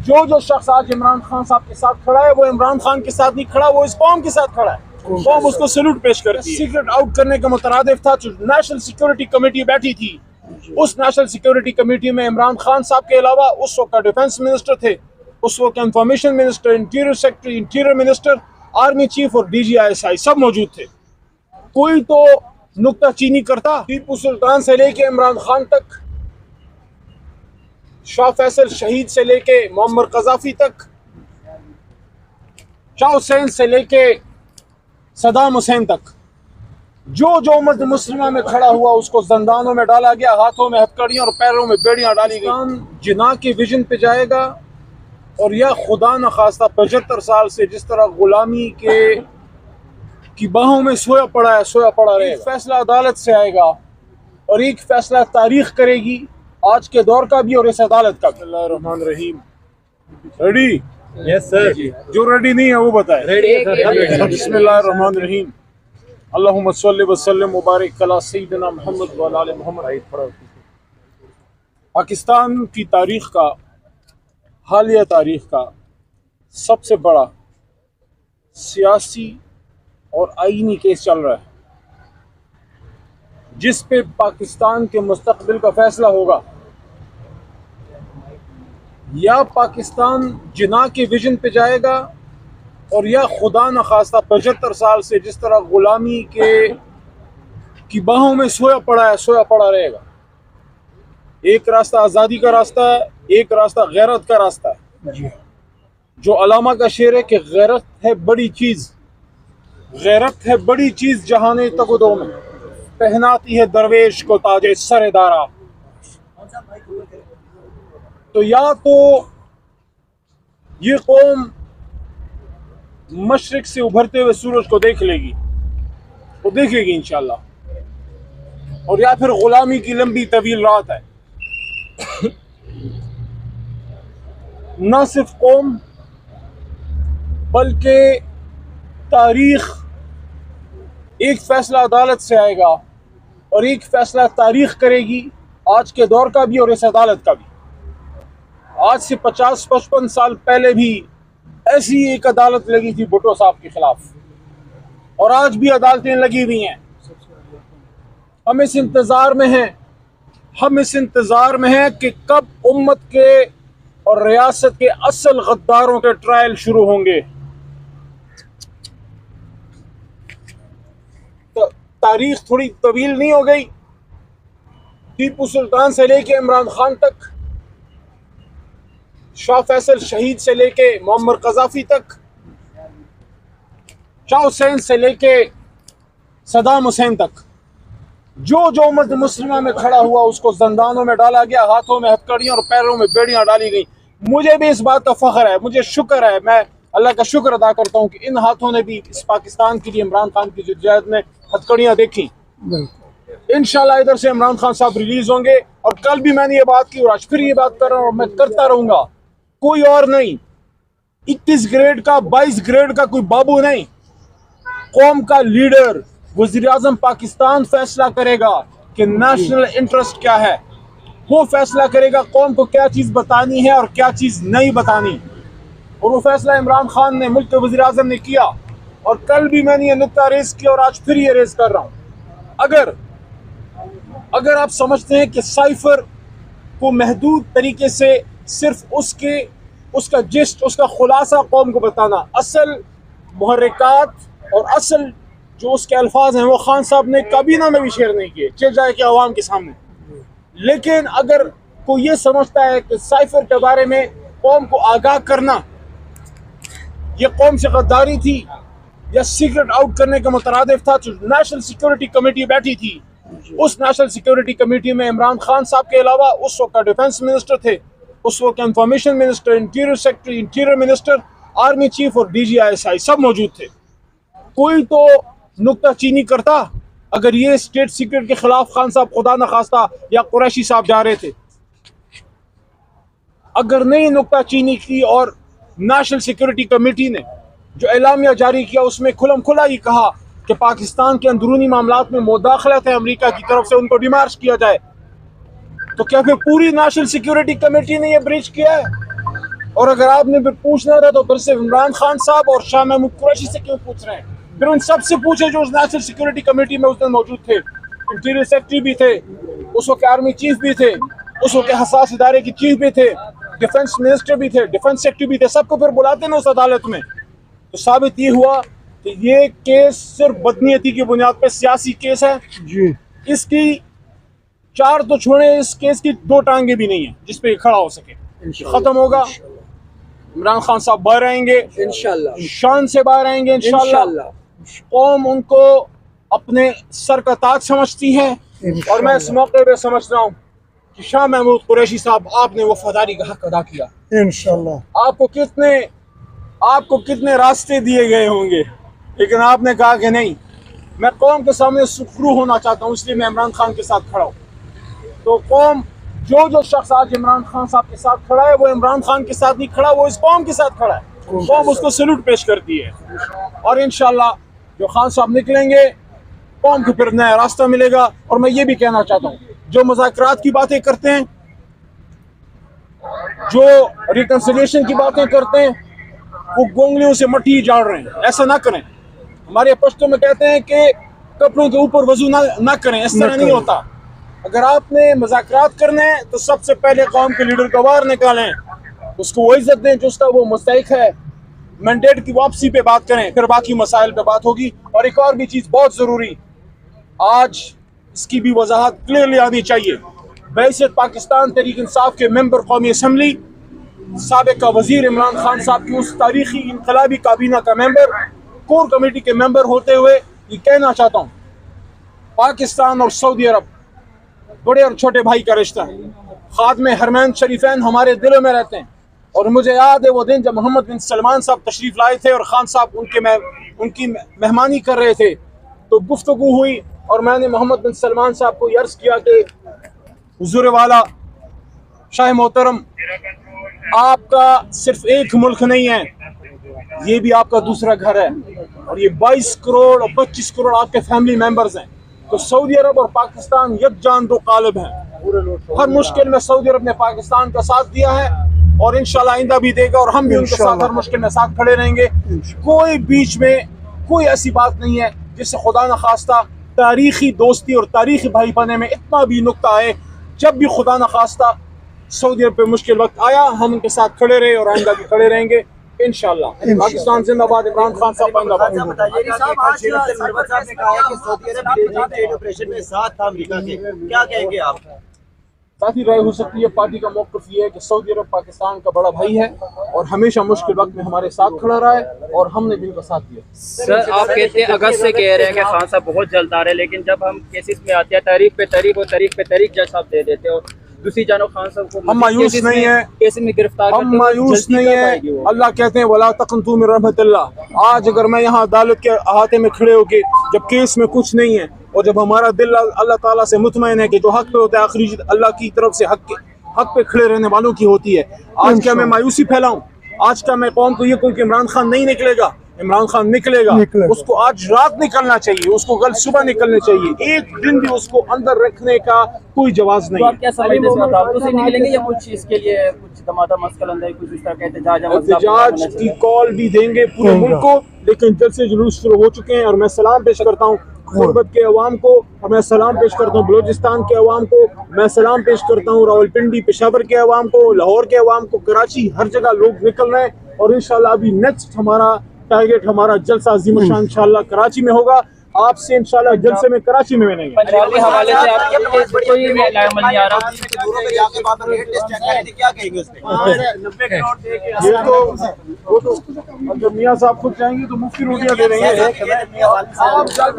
جو شخص آج عمران خان صاحب کے ساتھ کھڑا ہے وہ عمران خان کے ساتھ نہیں کھڑا، وہ اس قوم کے ساتھ کھڑا ہے۔ قوم اس کو سلوٹ پیش کرتی ہے۔ سیکرٹ آؤٹ کرنے کا مترادف تھا، نیشنل سیکورٹی کمیٹی بیٹھی تھی، اس نیشنل سیکورٹی کمیٹی میں عمران خان صاحب کے علاوہ اس وقت کا ڈیفنس منسٹر تھے، اس وقت information minister, interior secretary, interior minister, army chief اور D G I S I سب موجود تھے۔ کوئی تو نکتہ چینی کرتا، ٹیپو سلطان سے لے کے عمران خان تک، شاہ فیصل شہید سے لے کے معمر قذافی تک، شاہ حسین سے لے کے صدام حسین تک، جو امت مسلمہ میں کھڑا ہوا اس کو زندانوں میں ڈالا گیا، ہاتھوں میں ہتھکڑیاں اور پیروں میں بیڑیاں ڈالی گئی۔ جناح کے ویژن پہ جائے گا اور یا خدا نخواستہ 75 سال سے جس طرح غلامی کی باہوں میں سویا پڑا رہے گا۔ ایک فیصلہ عدالت سے آئے گا اور ایک فیصلہ تاریخ کرے گی، آج کے دور کا بھی اور اس عدالت کا بھی۔ بسم اللہ الرحمن الرحیم۔ ریڈی؟ یس سر۔ جو ریڈی نہیں ہے وہ بتائے۔ بسم اللہ الرحمن الرحیم۔ اللہم صلی وسلم مبارک علی سیدنا محمد وعلی آل محمد۔ پاکستان کی تاریخ کا، حالیہ تاریخ کا سب سے بڑا سیاسی اور آئینی کیس چل رہا ہے، جس پہ پاکستان کے مستقبل کا فیصلہ ہوگا۔ یا پاکستان جناح کے ویژن پہ جائے گا اور یا خدا نخواستہ 75 سال سے جس طرح غلامی کی باہوں میں سویا پڑا رہے گا۔ ایک راستہ آزادی کا راستہ ہے، ایک راستہ غیرت کا راستہ ہے۔ جو علامہ کا شعر ہے کہ غیرت ہے بڑی چیز، غیرت ہے بڑی چیز جہانے تگدو میں، پہناتی ہے درویش کو تاج سر دارا۔ تو یا تو یہ قوم مشرق سے ابھرتے ہوئے سورج کو دیکھ لے گی، وہ دیکھے گی انشاءاللہ، اور یا پھر غلامی کی لمبی طویل رات ہے۔ نہ صرف قوم بلکہ تاریخ، ایک فیصلہ عدالت سے آئے گا اور ایک فیصلہ تاریخ کرے گی، آج کے دور کا بھی اور اس عدالت کا بھی۔ آج سے 50-55 سال پہلے بھی ایسی ایک عدالت لگی تھی بھٹو صاحب کے خلاف، اور آج بھی عدالتیں لگی ہوئی ہیں۔ ہم اس انتظار میں ہیں کہ کب امت کے اور ریاست کے اصل غداروں کے ٹرائل شروع ہوں گے۔ تاریخ تھوڑی طویل نہیں ہو گئی؟ ٹیپو سلطان سے لے کے عمران خان تک، شاہ فیصل شہید سے لے کے معمر قذافی تک، شاہ حسین سے لے کے صدام حسین تک، جو امت مسلمہ میں کھڑا ہوا اس کو زندانوں میں ڈالا گیا، ہاتھوں میں ہتھکڑیاں اور پیروں میں بیڑیاں ڈالی گئیں۔ مجھے بھی اس بات کا فخر ہے، مجھے شکر ہے، میں اللہ کا شکر ادا کرتا ہوں کہ ان ہاتھوں نے بھی اس پاکستان کے لیے عمران خان کی جدوجہد میں ہتھکڑیاں دیکھی۔ انشاءاللہ ادھر سے عمران خان صاحب ریلیز ہوں گے، اور کل بھی میں نے یہ بات کی اور آج پھر یہ بات کر رہا ہوں اور میں کرتا رہوں گا۔ کوئی اور نہیں، 21 گریڈ کا 22 گریڈ کا کوئی بابو نہیں، قوم کا لیڈر وزیر اعظم پاکستان فیصلہ کرے گا کہ نیشنل انٹرسٹ کیا ہے۔ وہ فیصلہ کرے گا قوم کو کیا چیز بتانی ہے اور کیا چیز نہیں بتانی، اور وہ فیصلہ عمران خان نے، ملک کے وزیر اعظم نے کیا، اور کل بھی میں نے یہ نکتہ ریز کیا اور آج پھر یہ ریز کر رہا ہوں۔ اگر آپ سمجھتے ہیں کہ سائفر کو محدود طریقے سے صرف اس کا جسٹ، اس کا خلاصہ قوم کو بتانا، اصل محرکات اور اصل جو اس کے الفاظ ہیں وہ خان صاحب نے کابینہ میں بھی شیئر نہیں کیے، چل جائے کہ عوام کے سامنے۔ لیکن اگر کوئی یہ سمجھتا ہے کہ سائفر کے بارے میں قوم کو آگاہ کرنا یہ قوم سے غداری تھی یا سیکرٹ آؤٹ کرنے کا مترادف تھا، نیشنل سیکورٹی کمیٹی بیٹھی تھی، اس نیشنل سیکورٹی کمیٹی میں عمران خان صاحب کے علاوہ اس وقت کا ڈیفنس منسٹر تھے، اس وقت information minister, interior secretary, interior minister, army chief اور D G I S I سب موجود تھے۔ کوئی تو نکتہ چینی کرتا اگر یہ اسٹیٹ سیکرٹ کے خلاف خان صاحب خدا نخواستہ یا قریشی صاحب جا رہے تھے۔ اگر نہیں نکتہ چینی کی اور نیشنل سیکورٹی کمیٹی نے جو اعلامیہ جاری کیا اس میں کھلم کھلا ہی کہا کہ پاکستان کے اندرونی معاملات میں مداخلت ہے امریکہ کی طرف سے، ان کو ڈیمارش کیا جائے، تو کیا پھر پوری نیشنل سیکورٹی کمیٹی نے یہ بریچ کیا ہے؟ اور اگر آپ نے پھر پوچھنا تھا تو پھر صرف عمران خان صاحب اور شاہ محمود قریشی سے کیوں پوچھ رہے ہیں؟ پھر ان سب سے پوچھے جو اس نیشنل سیکورٹی کمیٹی میں اس دن موجود تھے، انٹیریئر سیکرٹری بھی تھے، اس وقت آرمی چیف بھی تھے، اس وقت حساس ادارے کی چیف بھی تھے، ڈیفنس منسٹر بھی تھے، ڈیفنس سیکرٹری بھی تھے، سب کو پھر بلاتے نا اس عدالت میں. تو ثابت یہ ہوا کہ یہ کیس صرف بدنیتی کی بنیاد پہ سیاسی کیس ہے. جی اس کی چار تو چھوڑیں، اس کیس کی دو ٹانگیں بھی نہیں ہیں جس پہ یہ کھڑا ہو سکے. ختم ہوگا، عمران خان صاحب باہر آئیں گے انشاءاللہ، شان سے، باہر آئیں گے انشاءاللہ. قوم ان کو اپنے سر کا تاج سمجھتی ہے، اور میں اس موقع پہ سمجھتا ہوں کہ شاہ محمود قریشی صاحب آپ نے وفاداری کا حق ادا کیا. انشاءاللہ. آپ کو کتنے راستے دیے گئے ہوں گے، لیکن آپ نے کہا کہ نہیں، میں قوم کے سامنے سخرو ہونا چاہتا ہوں، اس لیے میں عمران خان کے ساتھ کھڑا ہوں. تو قوم جو شخص آج عمران خان صاحب کے ساتھ کھڑا ہے وہ عمران خان کے ساتھ نہیں کھڑا، وہ اس قوم کے ساتھ کھڑا ہے. قوم اس کو سلوٹ پیش کرتی ہے، اور انشاءاللہ جو خان صاحب نکلیں گے قوم کو پھر نیا راستہ ملے گا. اور میں یہ بھی کہنا چاہتا ہوں، جو مذاکرات کی باتیں کرتے ہیں، جو ریکنسیلیشن کی باتیں کرتے ہیں، وہ گونگلیوں سے مٹی جاڑ رہے ہیں. ایسا نہ کریں. ہمارے پشتوں میں کہتے ہیں کہ کپڑوں کے اوپر وضو نہ کریں، اس طرح نہیں ہوتا. اگر آپ نے مذاکرات کرنے ہیں تو سب سے پہلے قوم کے لیڈر کو باہر نکالیں، اس کو وہ عزت دیں جو اس کا وہ مستحق ہے. مینڈیٹ کی واپسی پہ بات کریں، پھر باقی مسائل پہ بات ہوگی. اور ایک اور بھی چیز بہت ضروری، آج اس کی بھی وضاحت کلیئرلی آنی چاہیے. بحیثیت پاکستان تحریک انصاف کے ممبر قومی اسمبلی، سابق وزیر عمران خان صاحب کی اس تاریخی انقلابی کابینہ کا ممبر، کور کمیٹی کے ممبر ہوتے ہوئے یہ کہنا چاہتا ہوں، پاکستان اور سعودی عرب بڑے اور چھوٹے بھائی کا رشتہ ہے. خادم حرمین شریفین ہمارے دلوں میں رہتے ہیں. اور مجھے یاد ہے وہ دن جب محمد بن سلمان صاحب تشریف لائے تھے اور خان صاحب ان کی مہمانی کر رہے تھے، تو گفتگو ہوئی اور میں نے محمد بن سلمان صاحب کو عرض کیا کہ حضور والا شاہ محترم، آپ کا صرف ایک ملک نہیں ہے، یہ بھی آپ کا دوسرا گھر ہے، اور یہ 22 کروڑ اور 25 کروڑ آپ کے فیملی ممبرز ہیں. تو سعودی عرب اور پاکستان یکجان دو قالب ہیں. ہر مشکل میں سعودی عرب نے پاکستان کا ساتھ دیا ہے، اور انشاءاللہ آئندہ بھی دے گا، اور ہم بھی ان کے ساتھ ہر مشکل میں ساتھ کھڑے رہیں گے. کوئی بیچ میں کوئی ایسی بات نہیں ہے جس سے خدا نخواستہ تاریخی دوستی اور تاریخی بھائی پانے میں اتنا بھی نقطہ ہے. جب بھی خدا نخواستہ سعودی عرب پہ مشکل وقت آیا، ہم ان کے ساتھ کھڑے رہے اور آئندہ بھی کھڑے رہیں گے انشاءاللہ. پاکستان زندہ باد، عمران خان صاحب زندہ باد. کافی رائے ہو سکتی ہے. پارٹی کا موقف یہ ہے کہ سعودی عرب پاکستان کا بڑا بھائی ہے اور ہمیشہ مشکل وقت میں ہمارے ساتھ کھڑا رہا ہے، اور ہم نے بھی ان کا ساتھ دیا. سر آپ کہتے ہیں اگست سے کہہ رہے ہیں کہ خان صاحب بہت جلد آ رہے ہیں، لیکن جب ہم کیسز میں آتے ہیں تاریخ پہ تاریخ اور تاریخ پہ تاریخ جج صاحب دے دیتے ہیں، اور دوسری جانب خان صاحب کو ہم مایوس نہیں ہیں، کیسز میں گرفتار کرتے ہیں. ہم مایوس نہیں ہیں. اللہ کہتے ہیں وَلَا تَقْنَطُوا مِن رَحْمَتِ اللَّهِ. آج اگر میں یہاں عدالت کے احاطے میں کھڑے ہو کے جب کیس میں کچھ نہیں ہے، اور جب ہمارا دل اللہ تعالیٰ سے مطمئن ہے کہ جو حق پہ ہوتا ہے آخری اللہ کی طرف سے حق پہ کھڑے رہنے والوں کی ہوتی ہے، آج کیا میں مایوسی پھیلاؤں؟ آج کیا میں قوم کو یہ کہوں کہ عمران خان نہیں نکلے گا؟ عمران خان نکلے گا. اس کو آج رات نکلنا چاہیے، اس کو کل صبح نکلنا چاہیے. ایک دن بھی اس کو اندر رکھنے کا کوئی جواز نہیں. آپ کیا سمجھتے ہیں عدالتوں سے نکلیں گے یا کچھ اس کے لیے کچھ دمادہ مسئلہ اندر کچھ اس طرح کا احتجاج کی کال بھی دیں گے پورے ملک کو؟ لیکن جلسے جلوس شروع ہو چکے ہیں، اور میں سلام پیش کرتا ہوں غربت کے عوام کو، اور میں سلام پیش کرتا ہوں بلوچستان کے عوام کو، میں سلام پیش کرتا ہوں راولپنڈی پشاور کے عوام کو، لاہور کے عوام کو، کراچی، ہر جگہ لوگ نکل رہے ہیں. اور انشاءاللہ ابھی نیکسٹ ہمارا ٹارگیٹ، ہمارا جلسہ عظیم الشان انشاءاللہ کراچی میں ہوگا. آپ سے انشاءاللہ جلسے میں کراچی میں ملیں گے. پنجاب کے حوالے سے آپ کوئی عمل نہیں آ رہا. یہ تو اگر میاں صاحب خود جائیں گے تو مفتی روٹیاں دے رہے ہیں.